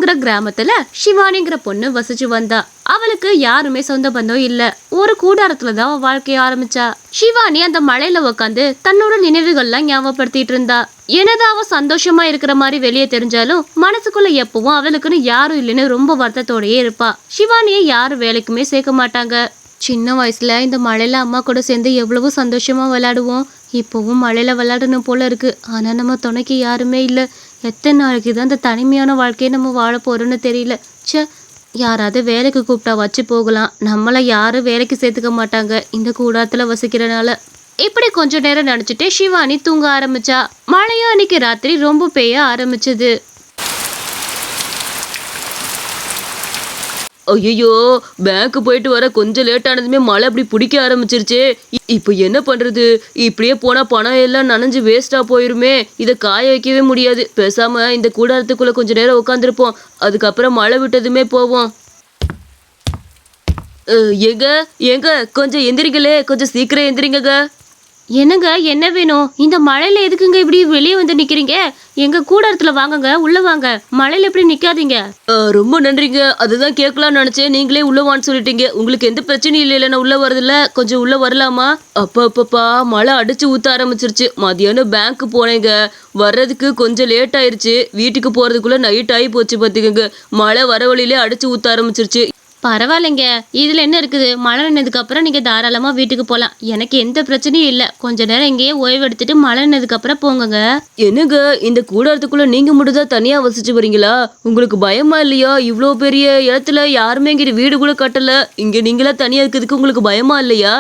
இருக்கிற கிராமத்துல சிவானிங்கிற பொண்ணு வசிச்சு வந்தா. அவளுக்கு யாருமே சொந்த பந்தம் இல்ல. ஒரு கூடாரத்துலதான் அவ வாழ்க்கைய ஆரம்பிச்சா. சிவானி அந்த மலையில உக்காந்து தன்னோட நினைவுகள்லாம் ஞாபகப்படுத்திட்டு இருந்தா. என்னதான் அவ சந்தோஷமா இருக்கிற மாதிரி வெளியே தெரிஞ்சாலும் மனசுக்குள்ள எப்பவும் அவளுக்குன்னு யாரும் இல்லைன்னு ரொம்ப வருத்தத்தோடயே இருப்பா. சிவானியை யாரும் வேலைக்குமே சேர்க்க மாட்டாங்க. சின்ன வயசுல இந்த மழையில அம்மா கூட சேர்ந்து எவ்வளவோ சந்தோஷமா விளையாடுவோம். இப்பவும் மழையில விளையாடணும் போல இருக்கு. ஆனா நம்ம துணைக்கு யாருமே இல்ல. எத்தனை நாளைக்கு தான் இந்த தனிமையான வாழ்க்கையை நம்ம வாழ போறோம்னு தெரியல. ச்சே, யாராவது வேலைக்கு கூப்பிட்டா வச்சு போகலாம். நம்மள யாரும் வேலைக்கு சேர்த்துக்க மாட்டாங்க இந்த கூடாரத்துல வசிக்கிறனால. இப்படி கொஞ்ச நேரம் நினைச்சிட்டு சிவானி தூங்க ஆரம்பிச்சா. மழையும் அன்னைக்கு ராத்திரி ரொம்ப பெய்ய ஆரம்பிச்சது. ஐயோ, பேங்க் போயிட்டு வர கொஞ்சம் லேட் ஆனதுமே மழை அப்படி பிடிக்க ஆரம்பிச்சிருச்சே. இப்போ என்ன பண்றது? இப்படியே போனா பணம் எல்லாம் நனைஞ்சு வேஸ்டா போயிருமே. இதை காய வைக்கவே முடியாது. பேசாம இந்த கூடாரத்துக்குள்ள கொஞ்ச நேரம் உட்காந்துருப்போம். அதுக்கப்புறம் மழை விட்டதுமே போவோம். எங்க எங்க கொஞ்சம் எந்திரிங்களே, கொஞ்சம் சீக்கிரம் எந்திரிங்க. என்னங்க, என்ன வேணும்? இந்த மழையில எதுக்குங்க இப்படி வெளியே வந்து நிக்கிறீங்க? எங்க கூடாரத்துல வாங்குங்க, உள்ள வாங்க. மழையில எப்படி நிக்காதீங்க. ரொம்ப நன்றிங்க. அதுதான் கேட்கலாம்னு நினைச்சேன். நீங்களே உள்ள வான்னு சொல்லிட்டீங்க. உங்களுக்கு எந்த பிரச்சனையும் இல்லை. நான் உள்ள வரதில்ல. கொஞ்சம் உள்ள வரலாமா? அப்பப்பா மழை அடிச்சு ஊத்த ஆரம்பிச்சிருச்சு. மதியானம் பேங்க் போனேங்க. வர்றதுக்கு கொஞ்சம் லேட் ஆயிருச்சு. வீட்டுக்கு போறதுக்குள்ள நைட் ஆகி போச்சு பார்த்துக்கங்க. மழை வர வழியிலே அடிச்சு ஊத்த ஆரம்பிச்சிருச்சு. பரவாயில்லைங்க, இதுல என்ன இருக்குது? மழை நின்னதுக்கு அப்புறம் நீங்க தாராளமா வீட்டுக்கு போலாம். எனக்கு எந்த பிரச்சனையும் இல்ல. கொஞ்ச நேரம் இங்கேயே ஓய்வு எடுத்துட்டு மழை நின்னதுக்கு அப்புறம் போங்க. என்னங்க, இந்த கூடாரத்துக்குள்ள நீங்க மட்டும் தான் தனியா வசிச்சு வரீங்களா? உங்களுக்கு பயமா இல்லையா? இவ்வளோ பெரிய இடத்துல யாருமே இங்க வீடு கூட கட்டல. இங்க நீங்களா தனியா இருக்கிறதுக்கு உங்களுக்கு பயமா இல்லையா?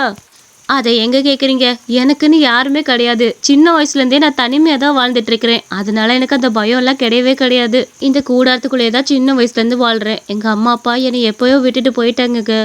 அதை எங்க கேக்குறீங்க? எனக்குன்னு யாருமே கிடையாது. சின்ன வயசுல இருந்தே நான் தனிமையா தான் வாழ்ந்துட்டு இருக்கிறேன். அதனால எனக்கு அந்த பயம் எல்லாம் கிடையவே கிடையாது. இந்த கூடாரத்துக்குள்ளேயே தான் சின்ன வயசுல இருந்து வாழ்றேன். எங்க அம்மா அப்பா என்னை எப்பயோ விட்டுட்டு போயிட்டாங்க.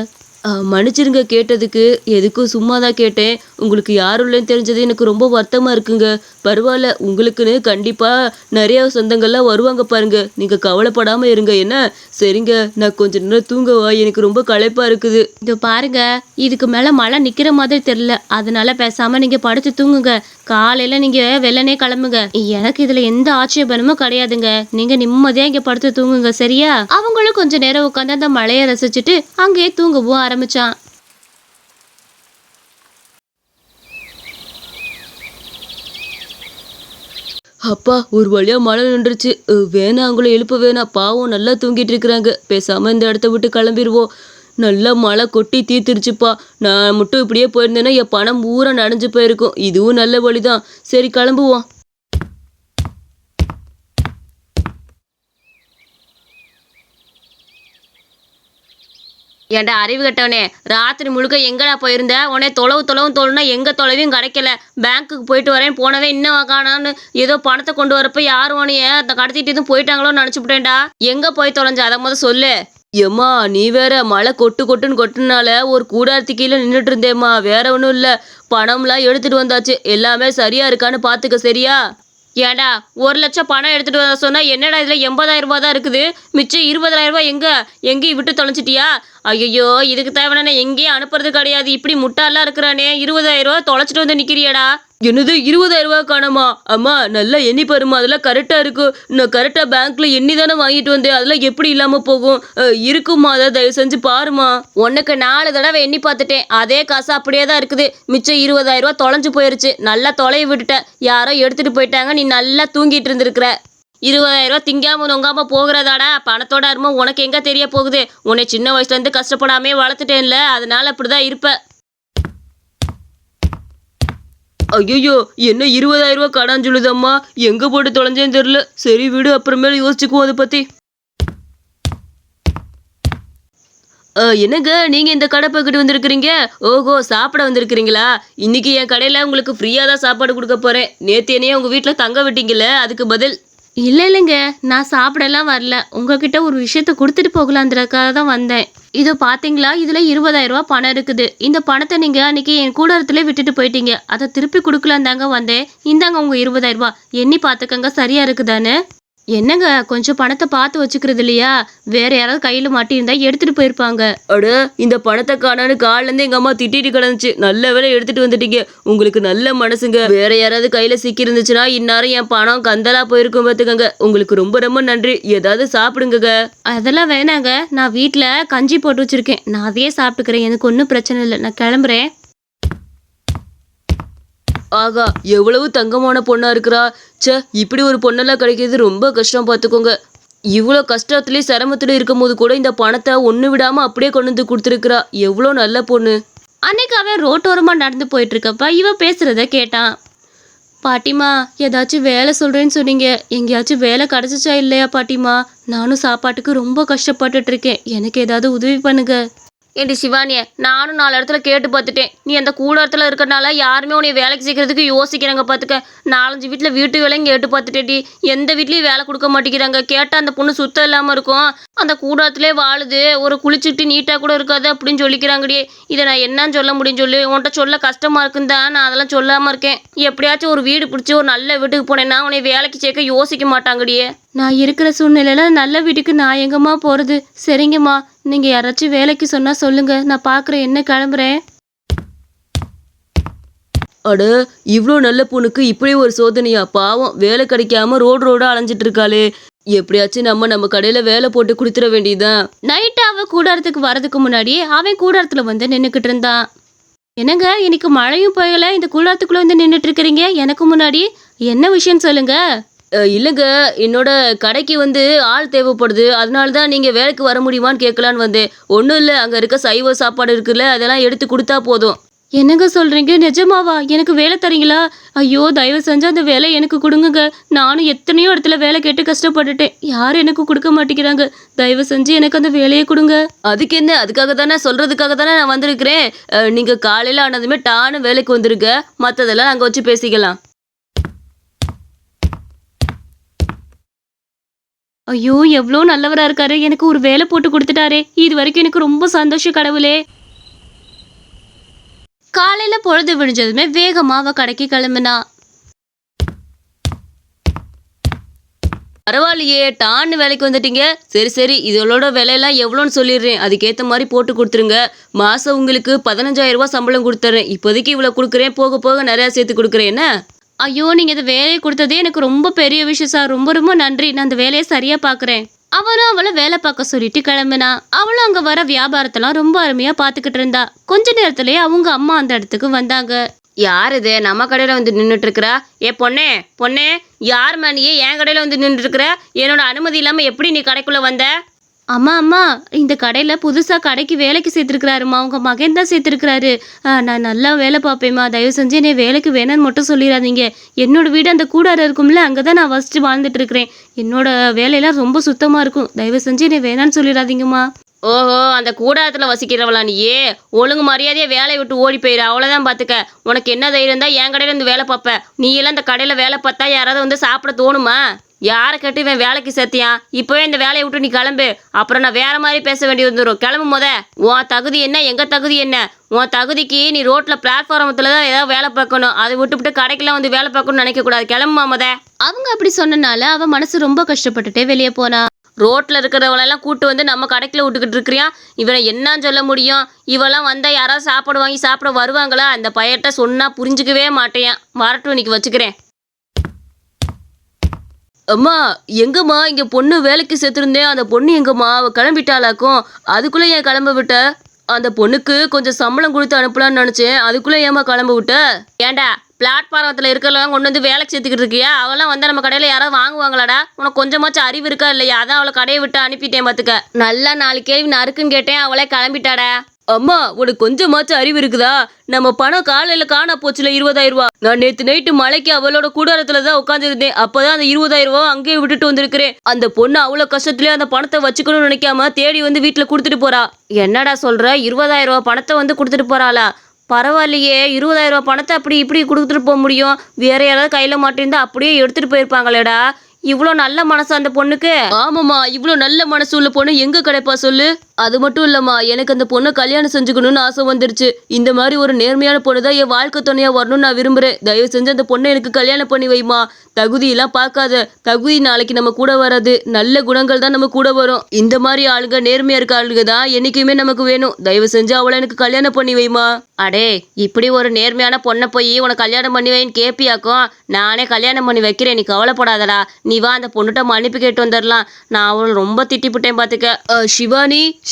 மன்னிச்சிருங்க கேட்டதுக்கு. எதுக்கும் சும்மா தான் கேட்டேன். உங்களுக்கு யாரும் இல்லைன்னு தெரிஞ்சது எனக்கு ரொம்ப வருத்தமாக இருக்குங்க. பரவாயில்ல, உங்களுக்குன்னு கண்டிப்பாக நிறைய சொந்தங்கள்லாம் வருவாங்க பாருங்க. நீங்கள் கவலைப்படாமல் இருங்க. என்ன? சரிங்க, நான் கொஞ்ச நேரம் தூங்கவா? எனக்கு ரொம்ப களைப்பாக இருக்குது. இது பாருங்க, இதுக்கு மேலே மழை நிற்கிற மாதிரி தெரியல. அதனால பேசாமல் நீங்கள் படுத்து தூங்குங்க. காலையில் நீங்கள் வெள்ளனே கிளம்புங்க. எனக்கு இதில் எந்த ஆட்சேபனமும் கிடையாதுங்க. நீங்கள் நிம்மதியாக இங்கே படுத்து தூங்குங்க, சரியா? அவங்களும் கொஞ்ச நேரம் உட்காந்து அந்த மழையை ரசிச்சுட்டு அங்கேயே தூங்கவும் ஆரம்பிச்சான். அப்பா, ஒரு வழியா மழை நின்றுச்சு. வேணாம், அவங்கள எழுப்ப வேணாம். பாவம் நல்லா தூங்கிட்டு இருக்கிறாங்க. பேசாமல் இந்த இடத்த விட்டு கிளம்பிடுவோம். நல்லா மழை கொட்டி தீர்த்துருச்சுப்பா. நான் மட்டும் இப்படியே போயிருந்தேன்னா என் பணம் பூரா நனைஞ்சு போயிருக்கும். இதுவும் நல்ல வழிதான். சரி, கிளம்புவோம். ஏன்டா அறிவு கட்டவனே, ராத்திரி முழுக்க எங்கடா போயிருந்த? உடனே தொலைவும் தொலைனா எங்க தொலைவையும் கிடைக்கல. பேங்க்குக்கு போயிட்டு வரேன் போனவே இன்னும் காணான்னு ஏதோ பணத்தை கொண்டு வரப்ப யாரும் உனைய கடத்திட்டு எதுவும் போயிட்டாங்களோன்னு நினச்சிவிட்டேன்டா. எங்க போய் தொலைஞ்ச அதை முதல் சொல்லு. ஏம்மா, நீ வேற மழை கொட்டுன்னு கொட்டுனால ஒரு கூடாரத்து கீழே நின்றுட்டு இருந்தேம்மா. வேற ஒன்றும் இல்லை. பணம்லாம் எடுத்துட்டு வந்தாச்சு. எல்லாமே சரியா இருக்கான்னு பார்த்துக்க, சரியா? ஏடா, 1,00,000 பணம் எடுத்துட்டு வர சொன்னா என்னடா இதுல 80,000 ரூபாய் தான் இருக்குது. மிச்சம் 20,000 ரூபாய் எங்கேயும் விட்டு தொலைச்சிட்டியா? ஐயோ, இதுக்கு தேவையான எங்கேயும் அனுப்புறது கிடையாது. இப்படி முட்டாலாம் இருக்கிறானே, 20,000 ரூபாய் தொலைச்சிட்டு வந்து நிக்கிறியாடா? என்னது 20,000 ரூபாய் காணாமா? அம்மா, நல்லா எண்ணி பாருமா. அதெல்லாம் கரெக்டா இருக்கும். நான் கரெக்டா பேங்க்ல எண்ணி தானே வாங்கிட்டு வந்தேன். அதெல்லாம் எப்படி இல்லாம போகும்? இருக்குமா? அதை தயவு செஞ்சு பாருமா. உனக்கு 4 தடவை எண்ணி பார்த்துட்டேன். அதே காசு அப்படியே தான் இருக்குது. மிச்சம் 20,000 ரூபாய் தொலைஞ்சு போயிருச்சு. நல்லா தொலைய விட்டுட்ட. யாரோ எடுத்துட்டு போயிட்டாங்க. நீ நல்லா தூங்கிட்டு இருந்திருக்கிற. 20,000 ரூபாய் திங்காம நொங்காம போகிறதாடா. பணத்தோட அருமை உனக்கு எங்க தெரிய போகுது? உன்னை சின்ன வயசுல இருந்து கஷ்டப்படாமே வளர்த்துட்டேன்ல, அதனால அப்படிதான் இருப்ப. ஐயோ, என்ன 20,000 ரூபாய் கடன் சொல்லுதம்மா? எங்க போட்டு தொலைஞ்சேன்னு தெரியல. சரி விடு, அப்புறமேல யோசிச்சுக்குவோம் அதை பத்தி. என்னங்க, நீங்க இந்த கடை பக்கத்து வந்திருக்கிறீங்க? ஓஹோ, சாப்பிட வந்திருக்கிறீங்களா? இன்னைக்கு என் கடையில உங்களுக்கு ஃப்ரீயா தான் சாப்பாடு கொடுக்க போறேன். நேத்து என்னையே உங்க வீட்டுல தங்க விட்டீங்கல்ல, அதுக்கு பதில். இல்லைங்க, நான் சாப்பிடலாம் வரல. உங்ககிட்ட ஒரு விஷயத்த கொடுத்துட்டு போகலான்றதுக்காக தான் வந்தேன். இதோ பாத்தீங்களா, இதுல 20,000 ரூபாய் பணம் இருக்குது. இந்த பணத்தை நீங்க அன்னைக்கு என் கூடாரத்துல விட்டுட்டு போயிட்டீங்க. அதை திருப்பி கொடுக்கலாம் தாங்க வந்தேன். இந்தாங்க உங்க 20,000 ரூபாய். எண்ணி பாத்துக்கங்க, சரியா இருக்குதானே? என்னங்க கொஞ்சம் பணத்தை பார்த்து வச்சுக்கிறது இல்லையா? வேற யாராவது கையில மாட்டியிருந்தா எடுத்துட்டு போயிருப்பாங்க. அட இந்த பணத்தை காணான்னு காலில இருந்து எங்க அம்மா திட்டிட்டு கிடந்துச்சு. நல்ல வேளை எடுத்துட்டு வந்துட்டீங்க. உங்களுக்கு நல்ல மனசுங்க. வேற யாராவது கையில சிக்கி இருந்துச்சுன்னா இந்நேரம் என் பணம் கந்தலா போயிருக்கும் பார்த்துக்கங்க. உங்களுக்கு ரொம்ப ரொம்ப நன்றி. ஏதாவது சாப்பிடுங்க. அதெல்லாம் வேணாங்க. நான் வீட்ல கஞ்சி போட்டு வச்சிருக்கேன். நான் அதையே சாப்பிட்டுக்கிறேன். எனக்கு ஒன்றும் பிரச்சனை இல்லை. நான் கிளம்புறேன். ஆகா எவ்வளவு தங்கமான பொண்ணா இருக்கிறா. ச்சே இப்படி ஒரு பொண்ணெல்லாம் கிடைக்கிறது ரொம்ப கஷ்டம் பார்த்துக்கோங்க. இவ்வளோ கஷ்டத்துலேயும் சிரமத்துலேயும் இருக்கும் போது கூட இந்த பணத்தை ஒன்று விடாமல் அப்படியே கொண்டு வந்து கொடுத்துருக்குறா. எவ்வளோ நல்ல பொண்ணு. அன்னைக்கு அவன் ரோட்டோரமாக நடந்து போயிட்டு இருக்கப்ப இவன் பேசுறத கேட்டான். பாட்டிமா ஏதாச்சும் வேலை சொல்றேன்னு சொன்னீங்க. எங்கேயாச்சும் வேலை கிடைச்சிச்சா இல்லையா பாட்டிமா? நானும் சாப்பாட்டுக்கு ரொம்ப கஷ்டப்பட்டுட்டு இருக்கேன். எனக்கு ஏதாவது உதவி பண்ணுங்க. ஏண்டி சிவானிய நானும் 4 இடத்துல கேட்டு பார்த்துட்டேன். நீ அந்த கூடத்துல இருக்கிறனால யாருமே உன்னை வேலைக்கு சேர்க்கறதுக்கு யோசிக்கிறாங்க பார்த்துக்க. 4-5 வீட்டில் வீட்டு வேலையும் கேட்டு பார்த்துட்டேடி. எந்த வீட்லேயும் வேலை கொடுக்க மாட்டேங்கிறாங்க. கேட்டால் அந்த பொண்ணு சுத்தம் இல்லாமல் இருக்கும். அந்த கூடத்திலே வாழுது. ஒரு குளிச்சுட்டு நீட்டாக கூட இருக்காது அப்படின்னு சொல்லிக்கிறாங்கடி. இதை நான் என்னன்னு சொல்ல முடியும் சொல்லி உன்கிட்ட சொல்ல கஷ்டமாக இருக்குன்னு தான் நான் அதெல்லாம் சொல்லாமல் இருக்கேன். எப்படியாச்சும் ஒரு வீடு பிடிச்சி ஒரு நல்ல வீட்டுக்கு போனேன்னா உன்னை வேலைக்கு சேர்க்க யோசிக்க மாட்டாங்கடியே. நான் இருக்கிற சூழ்நிலையில நல்ல வீட்டுக்கு நான் எங்கம்மா போறது? சரிங்கம்மா, நீங்க யாராச்சும் வேலைக்கு சொன்னா சொல்லுங்க. நான் பாக்குறேன். என்ன கிளம்புறேன். அட இவ்வளோ நல்ல பொண்ணுக்கு இப்படி ஒரு சோதனையா? பாவம் வேலை கிடைக்காம ரோடா அலைஞ்சிட்டு இருக்காளே. எப்படியாச்சும் நம்ம கடையில வேலை போட்டு கொடுத்துட வேண்டியதுதான். நைட்டு அவன் கூடாரத்துக்கு வரதுக்கு முன்னாடி அவன் கூடாரத்துல வந்து நின்றுக்கிட்டு இருந்தான். என்னங்க இன்னைக்கு மழையும் போயல, இந்த கூடாரத்துக்குள்ள வந்து நின்றுட்டு இருக்கிறீங்க எனக்கு முன்னாடி? என்ன விஷயம் சொல்லுங்க. இல்லைங்க என்னோட கடைக்கு வந்து ஆள் தேவைப்படுது. அதனால தான் நீங்கள் வேலைக்கு வர முடியுமான்னு கேட்கலான்னு வந்தேன். ஒன்றும் இல்லை, அங்கே இருக்க சைவ சாப்பாடு இருக்குல்ல அதெல்லாம் எடுத்து கொடுத்தா போதும். என்னங்க சொல்றீங்க? நிஜமாவா? எனக்கு வேலை தரீங்களா? ஐயோ தயவு செஞ்சு அந்த வேலை எனக்கு கொடுங்குங்க. நானும் எத்தனையோ இடத்துல வேலை கேட்டு கஷ்டப்பட்டுட்டேன். யாரும் எனக்கு கொடுக்க மாட்டேங்கிறாங்க. தயவு செஞ்சு எனக்கு அந்த வேலையை கொடுங்க. அதுக்கு என்ன, அதுக்காக தானே சொல்கிறதுக்காக தானே நான் வந்திருக்கிறேன். நீங்கள் காலையில் ஆனதுமே டான்னு வேலைக்கு வந்துருங்க. மற்றதெல்லாம் நாங்கள் வச்சு பேசிக்கலாம். ஐயோ எவ்வளோ நல்லவரா இருக்காரு. எனக்கு ஒரு வேலை போட்டு கொடுத்துட்டாரே. இது வரைக்கும் எனக்கு ரொம்ப சந்தோஷம் கடவுளே. காலையில பொழுது விடிஞ்சதுமே வேகமா அவ கடைக்கு கிளம்புனா. பரவாயில்லையே டான்னு வேலைக்கு வந்துட்டீங்க. சரி இதோட விலையெல்லாம் எவ்வளோன்னு சொல்லிடுறேன். அதுக்கேற்ற மாதிரி போட்டு கொடுத்துருங்க. மாதம் உங்களுக்கு 15,000 ரூபா சம்பளம் கொடுத்துட்றேன். இப்போதைக்கு இவ்வளோ கொடுக்குறேன். போக போக நிறையா சேர்த்து கொடுக்குறேன். என்ன? ஐயோ நீங்க இந்த வேலையை கொடுத்ததே எனக்கு ரொம்ப பெரிய விஷயம் சார். ரொம்ப ரொம்ப நன்றி. நான் அந்த வேலையை சரியா பாக்குறேன். அவனும் அவளை வேலை பார்க்க சொல்லிட்டு கிளம்பினா. அவளும் அங்க வர வியாபாரத்தெல்லாம் ரொம்ப அருமையா பாத்துக்கிட்டு இருந்தா. கொஞ்ச நேரத்திலேயே அவங்க அம்மா அந்த இடத்துக்கு வந்தாங்க. யார் இது நம்ம கடையில் வந்து நின்றுட்டு இருக்கிறா? பொண்ணே யார் நீயே என் கடையில் வந்து நின்றுட்டு இருக்கிற? என்னோட அனுமதி இல்லாமல் எப்படி நீ கடைக்குள்ளே வந்த? அம்மா இந்த கடையில் புதுசாக கடைக்கு வேலைக்கு சேர்த்துருக்குறாருமா. உங்க மகன் தான் சேர்த்துருக்குறாரு. நான் நல்லா வேலை பார்ப்பேம்மா. தயவு செஞ்சு என்னை வேலைக்கு வேணும்னு மட்டும் சொல்லிடாதீங்க. என்னோட வீடு அந்த கூடாரம் இருக்கும்ல, அங்கே தான் நான் ஃபஸ்ட்டு வாழ்ந்துட்டு இருக்கிறேன். என்னோட வேலையெல்லாம் ரொம்ப சுத்தமாக இருக்கும். தயவு செஞ்சு என்னை வேணான்னு சொல்லிடாதீங்கம்மா. ஓஹோ அந்த கூடாரத்தில் வசிக்கிறவளா நீயே? ஒழுங்கு மரியாதையை வேலையை விட்டு ஓடி போயிரு. அவ்வளோதான் பார்த்துக்க. உனக்கு என்ன தைரியம் தான் என் கடையில் வந்து வேலை பார்ப்ப? நீ எல்லாம் இந்த கடையில் வேலை பார்த்தா யாராவது வந்து சாப்பிட தோணுமா? யாரை கேட்டு இவன் வேலைக்கு சேர்த்தியான்? இப்போவே இந்த வேலையை விட்டு நீ கிளம்பு. அப்புறம் நான் வேற மாதிரி பேச வேண்டி வந்துடும். கிளம்பு உன் தகுதி என்ன, எங்க தகுதி என்ன? உன் தகுதிக்கு நீ ரோட்ல பிளாட்ஃபார்மத்தில் தான் ஏதாவது வேலை பார்க்கணும். அதை விட்டு கடைக்கெல்லாம் வந்து வேலை பார்க்கணும்னு நினைக்கக்கூடாது. கிளம்புமா அவங்க அப்படி சொன்னனால அவன் மனசு ரொம்ப கஷ்டப்பட்டுட்டே வெளியே போனா. ரோட்ல இருக்கிறவளெல்லாம் கூட்டு வந்து நம்ம கடைக்குள்ள விட்டுக்கிட்டு இருக்கிறியான். இவனை என்னன்னு சொல்ல முடியும்? இவெல்லாம் வந்தா யாராவது சாப்பாடு வாங்கி சாப்பிட வருவாங்களா? அந்த பையட்ட சொன்னா புரிஞ்சுக்கவே மாட்டேன். வரட்டும் இன்னைக்கு வச்சுக்கிறேன். அம்மா எங்கம்மா இங்க பொண்ணு வேலைக்கு சேர்த்துருந்தேன். அந்த பொண்ணு எங்கம்மா? அவ கிளம்பிட்டாளாக்கும். அதுக்குள்ள ஏன் கிளம்ப விட்ட? அந்த பொண்ணுக்கு கொஞ்சம் சம்பளம் கொடுத்து அனுப்பலான்னு நினைச்சேன். அதுக்குள்ள ஏமா கிளம்ப விட்ட? ஏண்டா பிளாட்ஃபாரத்தில் இருக்கிறவங்க கொண்டு வந்து வேலைக்கு சேர்த்துக்கிட்டு இருக்கியா? அவெல்லாம் வந்து நம்ம கடையில் யாராவது வாங்குவாங்களாடா? உனக்கு கொஞ்சமாச்சும் அறிவு இருக்கா இல்லையா? அதான் அவளை கடையை விட்டு அனுப்பிட்டேன் பார்த்துக்க. நல்லா 4 கேள்வி நறுக்குன்னு கேட்டேன். அவளே கிளம்பிட்டாடா. அம்மா உனக்கு கொஞ்சமாச்சும் அறிவு இருக்குதா? நம்ம பணம் காலையில் காணா போச்சுல 20,000 ரூபா. நான் நேற்று நைட்டு மலைக்கு அவளோட கூடாரத்துல தான் உட்காந்துருந்தேன். அப்பதான் அந்த 20,000 ரூபா அங்கேயே விட்டுட்டு வந்திருக்கிறேன். அந்த பொண்ணு அவ்வளோ கஷ்டத்துலேயே அந்த பணத்தை வச்சுக்கணும்னு நினைக்காம தேடி வந்து வீட்டில் கொடுத்துட்டு போறா. என்னடா சொல்ற? 20,000 ரூபா பணத்தை வந்து கொடுத்துட்டு போறாளா? பரவாயில்லையே. 20,000 ரூபா பணத்தை அப்படி இப்படி கொடுத்துட்டு போக முடியும். வேற யாராவது கையில் மாட்டிருந்தா அப்படியே எடுத்துட்டு போயிருப்பாங்களேடா. இவ்வளோ நல்ல மனசு அந்த பொண்ணுக்கு? ஆமாம்மா, இவ்வளோ நல்ல மனசு உள்ள பொண்ணு எங்க கிடைப்பா சொல்லு. அது மட்டும் இல்லம்மா, எனக்கு அந்த பொண்ணை கல்யாணம் செஞ்சுக்கணும்னு ஆசை வந்துருச்சு. இந்த மாதிரி ஒரு நேர்மையான பொண்ணு தான் என் வாழ்க்கை துணையா வரணும்னு நான் விரும்புறேன். தயவு செஞ்சு அந்த பொண்ணை எனக்கு கல்யாணம் பண்ணி வைமா. தகுதியெல்லாம் பார்க்காத. தகுதி நாளைக்கு நம்ம கூட வராது, நல்ல குணங்கள் தான் நம்ம கூட வரும். இந்த மாதிரி ஆளுங்க, நேர்மையா இருக்க ஆளுங்க தான் என்னைக்குமே நமக்கு வேணும். தயவு செஞ்சு அவளை எனக்கு கல்யாணம் பண்ணி வைமா. அடே, இப்படி ஒரு நேர்மையான பொண்ணை போய் உனக்கு கல்யாணம் பண்ணி வைன்னு கேப்பியாக்கும். நானே கல்யாணம் பண்ணி வைக்கிறேன், நீ கவலைப்படாதடா. நீ வா, அந்த பொண்ணுகிட்ட மன்னிப்பு கேட்டு வந்துடலாம். நான் அவளை ரொம்ப திட்டிப்புட்டேன் பார்த்துக்க.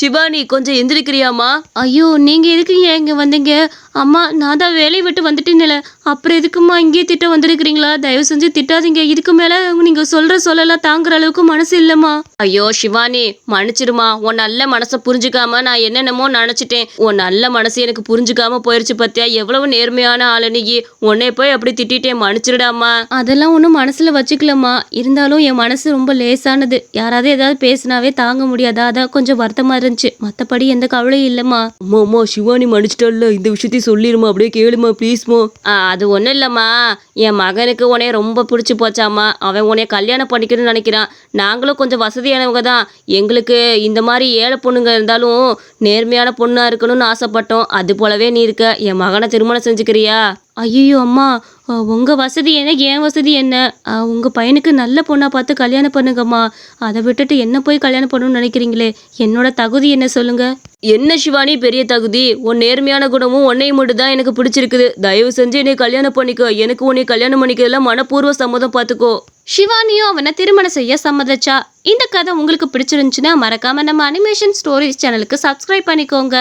சிவானி கொஞ்சம் எந்திரிக்கிறியாமா? ஐயோ, நீங்க எதுக்கு ஏன் இங்க வந்தீங்க? அம்மா, நான் தான் வேலையை விட்டு வந்துட்டேன்ல, அப்புறம் எதுக்குமா இங்கேயே திட்ட வந்திருக்கிறீங்களா? தயவு செஞ்சு திட்டாதீங்க. இதுக்கு மேல நீங்க சொல்ற சொல்லலாம் தாங்குற அளவுக்கு மனசு இல்லம்மா. ஐயோ சிவானி, மன்னிச்சிருமா. உன் நல்ல மனசை புரிஞ்சுக்காம நான் என்னென்னமோ நினைச்சிட்டேன். உன் நல்ல மனசு எனக்கு புரிஞ்சுக்காம போயிருச்சு பத்தியா. எவ்வளவு நேர்மையான ஆளு நீ. உன்னை போய் அப்படி திட்டிட்டேன், மன்னிச்சிருடாமா. அதெல்லாம் ஒன்றும் மனசுல வச்சுக்கலம்மா. இருந்தாலும் என் மனசு ரொம்ப லேசானது. யாராவது ஏதாவது பேசினாவே தாங்க முடியாதா, அதான் கொஞ்சம் வருத்தமா இருந்துச்சு. மற்றபடி எந்த கவலையும் இல்லம்மா. அம்மா, சிவானி மன்னிச்சிட்டால, இந்த விஷயத்தையும் சொல்லிருமா, அப்படியே கேளுமா ப்ளீஸ்மா. அது ஒன்றும் இல்லைம்மா. என் மகனுக்கு உன்னைய ரொம்ப பிடிச்சி போச்சாம்மா. அவன் உன்னைய கல்யாணம் பண்ணிக்கணும்னு நினைக்கிறான். நாங்களும் கொஞ்சம் வசதியானவங்க தான். எங்களுக்கு இந்த மாதிரி ஏழை பொண்ணுங்க இருந்தாலும் நேர்மையான பொண்ணாக இருக்கணும்னு ஆசைப்பட்டோம். அது போலவே நீ இருக்க. என் மகனை திருமணம் செஞ்சுக்கிறியா? ஐயோ அம்மா, உங்கள் வசதி என்ன, என் வசதி என்ன? உங்கள் பையனுக்கு நல்ல பொண்ணாக பார்த்து கல்யாணம் பண்ணுங்கம்மா. அதை விட்டுட்டு என்ன போய் கல்யாணம் பண்ணணும்னு நினைக்கிறீங்களே? என்னோட தகுதி என்ன சொல்லுங்க? என்ன சிவானி பெரிய தகுதி? உன் நேர்மையான குணமும் உன்னையும் மட்டும் தான் எனக்கு பிடிச்சிருக்குது. தயவு செஞ்சு என்னை கல்யாணம் பண்ணிக்கோ. எனக்கு உன்னை கல்யாணம் பண்ணிக்கிறதுல மனப்பூர்வ சம்மதம் பார்த்துக்கோ. சிவானியும் அவனை திருமணம் செய்ய சம்மதிச்சா. இந்த கதை உங்களுக்கு பிடிச்சிருந்துச்சுன்னா மறக்காம நம்ம அனிமேஷன் ஸ்டோரிஸ் சேனலுக்கு சப்ஸ்கிரைப் பண்ணிக்கோங்க.